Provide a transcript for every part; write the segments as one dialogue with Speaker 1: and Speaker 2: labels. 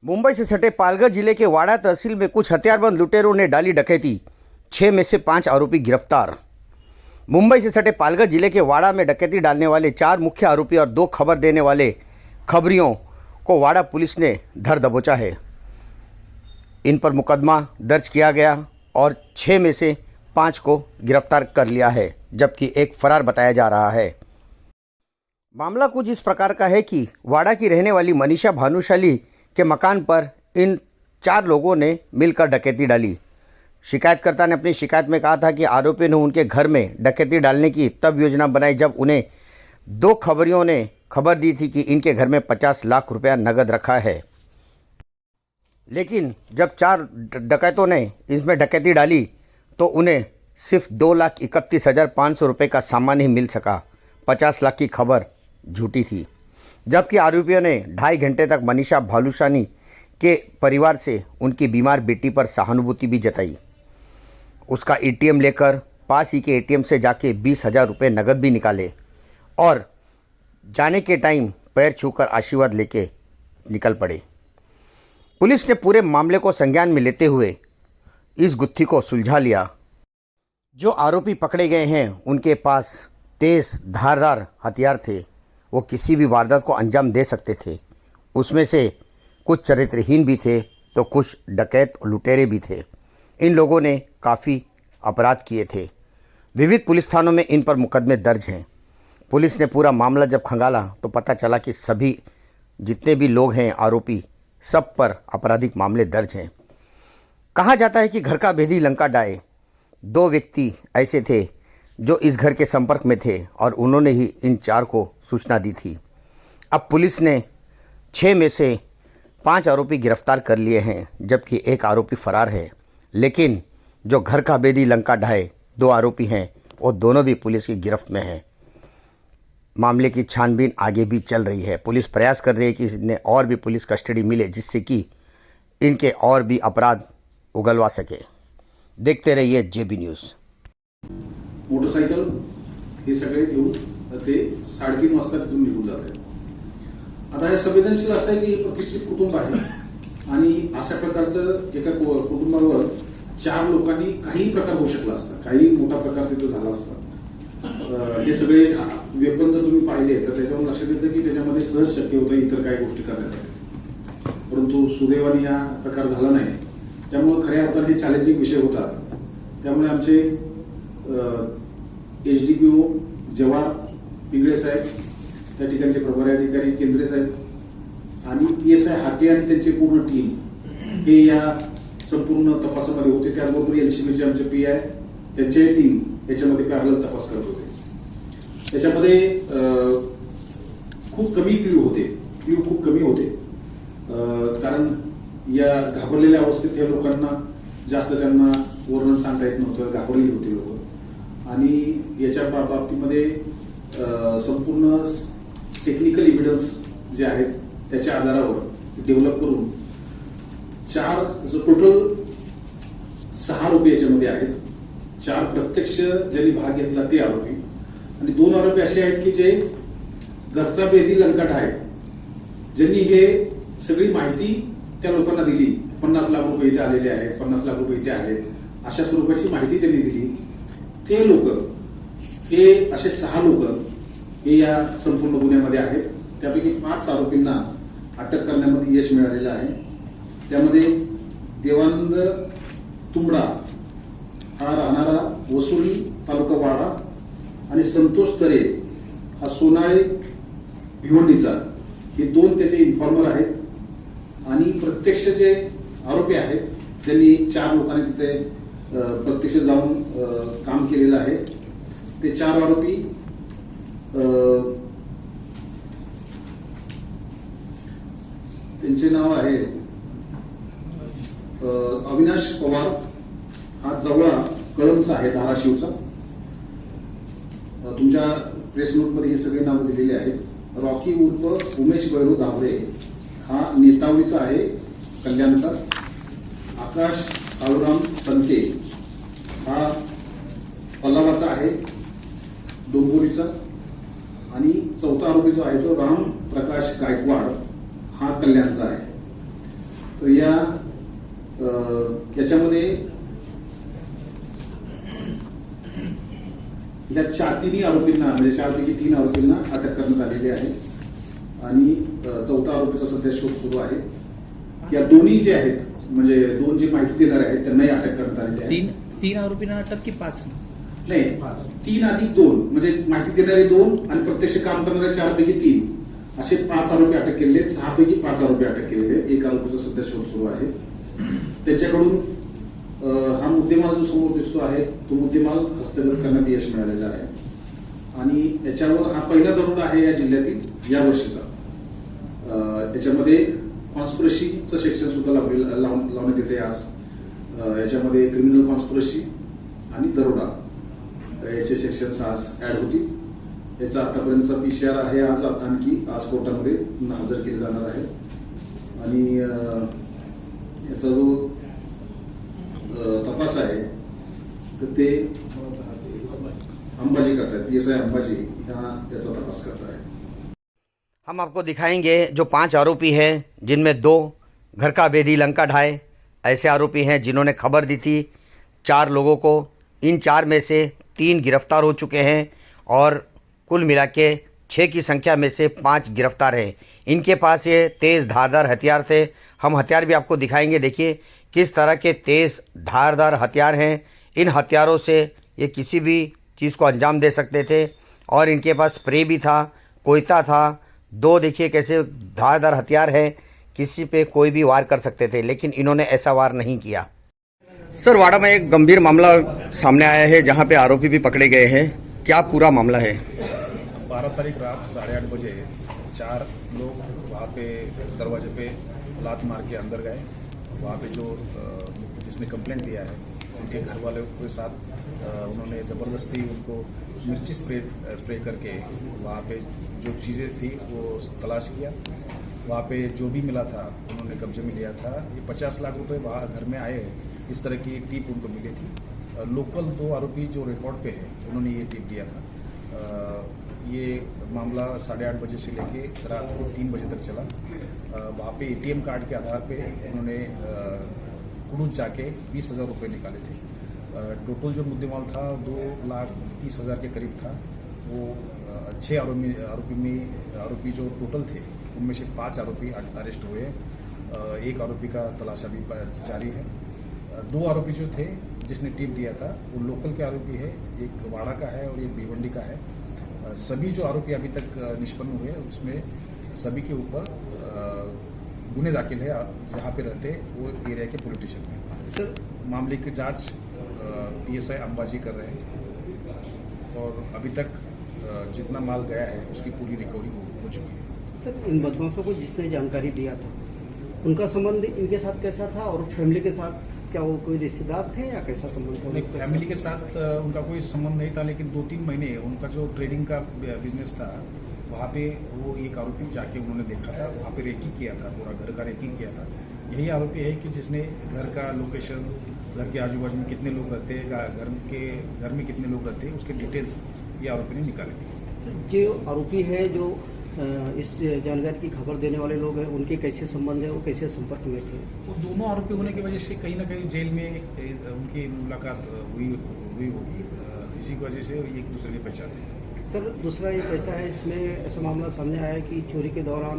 Speaker 1: मुंबई से सटे पालघर जिले के वाड़ा तहसील में कुछ हथियारबंद लुटेरों ने डाली डकैती। 6 में से 5 आरोपी गिरफ्तार। मुंबई से सटे पालघर जिले के वाड़ा में डकैती डालने वाले 4 मुख्य आरोपी और 2 खबर देने वाले खबरियों को वाड़ा पुलिस ने धर दबोचा है। इन पर मुकदमा दर्ज किया गया और 6 में से 5 को गिरफ्तार कर लिया है, जबकि एक फरार बताया जा रहा है। मामला कुछ इस प्रकार का है कि वाड़ा की रहने वाली मनीषा भानुशाली के मकान पर इन 4 लोगों ने मिलकर डकैती डाली। शिकायतकर्ता ने अपनी शिकायत में कहा था कि आरोपियों ने उनके घर में डकैती डालने की तब योजना बनाई जब उन्हें 2 खबरियों ने खबर दी थी कि इनके घर में 50 लाख रुपया नगद रखा है। लेकिन जब 4 डकैतों ने इसमें डकैती डाली तो उन्हें सिर्फ 2,31,500 रुपये का सामान ही मिल सका। 50 लाख की खबर झूठी थी। जबकि आरोपियों ने 2.5 घंटे तक मनीषा भानुशाली के परिवार से उनकी बीमार बेटी पर सहानुभूति भी जताई। उसका एटीएम लेकर पास ही के एटीएम से जाके 20,000 रुपये नगद भी निकाले और जाने के टाइम पैर छूकर आशीर्वाद लेके निकल पड़े। पुलिस ने पूरे मामले को संज्ञान में लेते हुए इस गुत्थी को सुलझा लिया। जो आरोपी पकड़े गए हैं उनके पास तेज धारदार हथियार थे। वो किसी भी वारदात को अंजाम दे सकते थे। उसमें से कुछ चरित्रहीन भी थे तो कुछ डकैत और लुटेरे भी थे। इन लोगों ने काफ़ी अपराध किए थे। विविध पुलिस थानों में इन पर मुकदमे दर्ज हैं। पुलिस ने पूरा मामला जब खंगाला तो पता चला कि सभी जितने भी लोग हैं आरोपी, सब पर आपराधिक मामले दर्ज हैं। कहा जाता है कि घर का भेदी लंका डाहे। 2 व्यक्ति ऐसे थे जो इस घर के संपर्क में थे और उन्होंने ही इन 4 को सूचना दी थी। अब पुलिस ने 6 में से 5 आरोपी गिरफ्तार कर लिए हैं, जबकि एक आरोपी फरार है। लेकिन जो घर का भेदी लंका ढाए 2 आरोपी हैं, वो दोनों भी पुलिस की गिरफ्त में हैं। मामले की छानबीन आगे भी चल रही है। पुलिस प्रयास कर रही है कि इन्हें और भी पुलिस कस्टडी मिले, जिससे कि इनके और भी अपराध उगलवा सके। देखते रहिए जेबी न्यूज़।
Speaker 2: मोटरसायकल हे सगळे घेऊन ते 3:30 वाजता तिथून निघून जात आहेत। आता हे संवेदनशील असं आहे की प्रतिष्ठित कुटुंब आहे आणि अशा प्रकारचं एका कुटुंबावर 4 लोकांनी काही प्रकार होऊ शकला असता, काही मोठा प्रकार तिथे झाला असता। हे सगळे वेपन जर तुम्ही पाहिले तर त्याच्यावर लक्षात येतं की त्याच्यामध्ये सहज शक्य होतं इतर काही गोष्टी करण्यासाठी, परंतु सुदैवाने हा प्रकार झाला नाही। त्यामुळे खऱ्या अर्थाने चॅलेंजिंग विषय होता। त्यामुळे आमचे एसडीपीओ जवाहर पिंगळे साहेब, त्या ठिकाणचे प्रभारी अधिकारी केंद्रे साहेब आणि पीएसआय हाटे आणि त्यांची पूर्ण टीम हे या संपूर्ण तपासामध्ये होते। त्याचबरोबर एलसीबीचे आमचे पीआय त्यांची टीम याच्यामध्ये पॅरलल तपास करत होते। त्याच्यामध्ये खूप कमी क्ल्यू खूप कमी होते, कारण या घाबरलेल्या अवस्थेत या लोकांना जास्त त्यांना वर्णन सांगता येत नव्हतं, घाबरलेली होती लोक। आणि याच्या बाबतीमध्ये संपूर्ण टेक्निकल एव्हिडन्स जे आहेत त्याच्या आधारावर डेव्हलप करून 4 टोटल 6 आरोपी याच्यामध्ये आहेत। 4 प्रत्यक्ष ज्यांनी भाग घेतला ते आरोपी आणि 2 आरोपी असे आहेत की जे घरचा भेदी लंका ढाहे, ज्यांनी हे सगळी माहिती त्या लोकांना दिली। 50 लाख रुपये इथे आलेले आहेत, 50 लाख रुपये इथे आहेत, अशा स्वरूपाची माहिती त्यांनी दिली। ते लोक हे असे 6 लोक हे या संपूर्ण गुन्ह्यामध्ये आहेत। त्यापैकी 5 आरोपींना अटक करण्यामध्ये यश मिळालेलं आहे। त्यामध्ये देवानंद तुंबडा हा राहणारा वसुली तालुका वाडा आणि संतोष तरे हा सोनाळे भिवंडीचा, हे 2 त्याचे इन्फॉर्मर आहेत। आणि प्रत्यक्ष जे आरोपी आहेत त्यांनी 4 लोकांनी तिथे प्रत्यक्ष जाऊन काम केलेलं आहे। ते 4 आरोपी त्यांचे नाव आहे अविनाश पवार, हा जवळा कळमचा आहे, धाराशिवचा। तुमच्या प्रेस नोट मध्ये हे सगळे नाव दिलेले आहेत। रॉकी उर्फ उमेश बैरू दाभरे हा नेतावळीचा आहे, कल्याणचा। आकाश काळूराम संते हा पल्लावाचा आहे, डोंबोलीचा। आणि 4था आरोपी जो आहे तो राम प्रकाश गायकवाड हा कल्याणचा आहे। तर याच्यामध्ये या तिन्ही आरोपींना म्हणजे 4 पैकी 3 आरोपींना अटक करण्यात आलेली आहे आणि चौथा आरोपीचा सध्या शोध सुरू आहे. या दोन्ही जे आहेत म्हणजे 2 जे माहिती देणारे आहेत त्यांनाही अटक करण्यात आलेली आहे.
Speaker 3: 3 आरोपींना अटक की 5?
Speaker 2: नाही, 3 अधिक 2 म्हणजे माहिती देणारे 2 आणि प्रत्यक्ष काम करणारे 4 पैकी 3 असे 5 आरोपी अटक केलेले आहेत. 6 पैकी 5 आरोपी अटक केलेले आहेत. 1 आरोपीचा सध्या शोध सुरू आहे. त्याच्याकडून हा मुद्देमाल जो समोर दिसतो आहे तो मुद्देमाल हस्तगत करण्यात यश मिळालेलं आहे आणि याच्यावर हा पहिला दरोडा आहे या जिल्ह्यातील या वर्षीचा. याच्यामध्ये कॉन्स्पिरसीचं सेक्शन सुद्धा लावण्यात येते आज. याच्यामध्ये क्रिमिनल कॉन्स्पिरसी आणि दरोडा याचे सेक्शन्स आज ऍड होतील. याचा आतापर्यंतचा PCR आहे आज आज कोर्टामध्ये हजर केले जाणार आहे आणि याचा जो तपास है तो ते अंबाजी करता है. PSI अंबाजी यहाँ त्याचा तपास करता है.
Speaker 1: हम आपको दिखाएंगे जो 5 आरोपी हैं जिनमें 2 घर का बेदी लंका ढाए ऐसे आरोपी हैं जिन्होंने खबर दी थी 4 लोगों को. इन 4 में से 3 गिरफ्तार हो चुके हैं और कुल मिला के 6 की संख्या में से 5 गिरफ्तार हैं. इनके पास ये तेज़ धारदार हथियार थे. हम हथियार भी आपको दिखाएंगे. देखिए किस तरह के तेज़ धारदार हथियार हैं. इन हथियारों से ये किसी भी चीज़ को अंजाम दे सकते थे और इनके पास स्प्रे भी था, कोयता था. 2 देखिए कैसे धारदार हथियार हैं, किसी पे कोई भी वार कर सकते थे लेकिन इन्होंने ऐसा वार नहीं किया. सर, वाड़ा में एक गंभीर मामला सामने आया है जहां पे आरोपी भी पकड़े गए हैं. क्या पूरा मामला है?
Speaker 4: 12 तारीख रात 8:30 बजे 4 लोग वहाँ पे दरवाजे पे लात मार के अंदर गए. वहाँ पे जो जिसने कंप्लेंट दिया है उनके घर वाले के साथ उन्होंने ज़बरदस्ती उनको मिर्ची स्प्रे करके वहाँ पे जो चीज़ें थी वो तलाश किया. वहाँ पे जो भी मिला था उन्होंने कब्जे में लिया था. ये 50 लाख रुपए वहाँ घर में आए इस तरह की टिप उनको मिली थी. लोकल 2 आरोपी जो रिकॉर्ड पे है उन्होंने ये टिप दिया था. ये मामला 8:30 बजे से लेके रात को 3 बजे तक चला. वहाँ पे ATM कार्ड के आधार पे उन्होंने कुड़ूच जाके 20,000 रुपये निकाले थे. टोटल जो मुद्देमाल था 2,30,000 के करीब था. वो 6 आरोपी जो टोटल थे उनमें से 5 आरोपी अरेस्ट हुए. 1 आरोपी का तलाश अभी जारी है. 2 आरोपी जो थे जिसने टिप दिया था वो लोकल के आरोपी है. एक वाड़ा का है और एक भिवंडी का है. सभी जो आरोपी अभी तक निष्पन्न हुए उसमें सभी के ऊपर गुने दाखिल है. जहाँ पे रहते वो एरिया के पुलिस स्टेशन में. सर, मामले की जांच PSI अंबाजी कर रहे हैं और अभी तक जितना माल गया है उसकी पूरी रिकवरी हो चुकी है.
Speaker 3: सर, इन बदमाशों को जिसने जानकारी दिया था उनका संबंध इनके साथ कैसा था और फैमिली के साथ क्या वो कोई रिश्तेदार थे या कैसा संबंध था?
Speaker 4: फैमिली के साथ उनका कोई संबंध नहीं था लेकिन 2-3 महीने उनका जो ट्रेडिंग का बिजनेस था वहाँ पे वो एक आरोपी जाके उन्होंने देखा था. वहाँ पे रेकी किया था, पूरा घर का रेकी किया था. यही आरोपी है कि जिसने घर का लोकेशन, घर के आजू बाजू में कितने लोग रहते हैं, घर में कितने लोग रहते हैं, उसके डिटेल्स ये आरोपी ने निकाले थे.
Speaker 3: जो आरोपी है जो इस जानकारी की खबर देने वाले लोग हैं उनके कैसे संबंध है, वो कैसे संपर्क में थे?
Speaker 4: वो दोनों आरोपी होने की वजह से कहीं ना कहीं जेल में उनकी मुलाकात हुई होगी. इसी की वजह से एक दूसरे की पहचान है.
Speaker 3: सर, दूसरा एक ऐसा है इसमें ऐसा मामला सामने आया कि चोरी के दौरान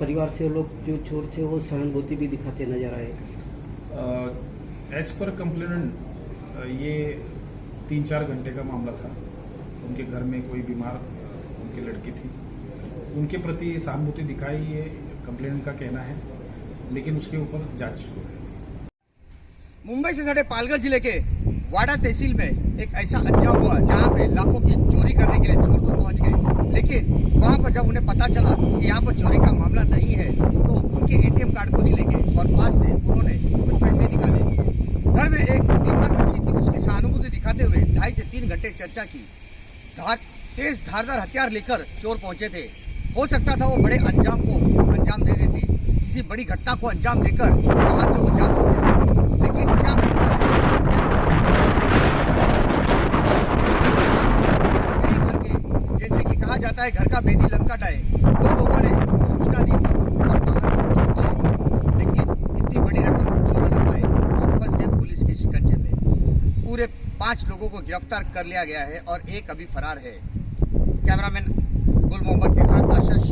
Speaker 3: परिवार से लोग जो चोर थे वो सहानुभूति भी दिखाते नजर आए.
Speaker 4: एज पर कंप्लेनेंट ये 3-4 घंटे का मामला था. उनके घर में कोई बीमार उनकी लड़की थी, उनके प्रति सहानुभूति दिखाई ये कंप्लेनेंट का कहना है, लेकिन उसके ऊपर जांच शुरू है.
Speaker 1: मुंबई से सटे पालघर जिले के वाड़ा तहसील में एक ऐसा अंजाम हुआ जहां पे लाखों की चोरी करने के लिए चोर तो पहुंच गए लेकिन वहां पर जब उन्हें पता चला कि यहाँ पर चोरी का मामला नहीं है तो उनके ATM कार्ड को ही लेके और पास से उन्होंने कुछ पैसे निकाले. घर में एक बीमार बच्ची थी, उसकी सहानुभूति दिखाते हुए 2.5 से 3 घंटे चर्चा की. तेज धारदार हथियार लेकर चोर पहुंचे थे. हो सकता था वो बड़े अंजाम को अंजाम दे देते, किसी बड़ी घटना को अंजाम देकर वहां से वो जा सकते थे लेकिन क्या जैसे कि कहा जाता है घर का बेदी लंका डाए. 2 लोगों ने सूचना दी थी और बाहर से चोर आए थे लेकिन इतनी बड़ी 5 लोगों को गिरफ्तार कर लिया गया है और एक अभी फरार है। कैमरामैन गुल मोहम्मद के साथ आशीष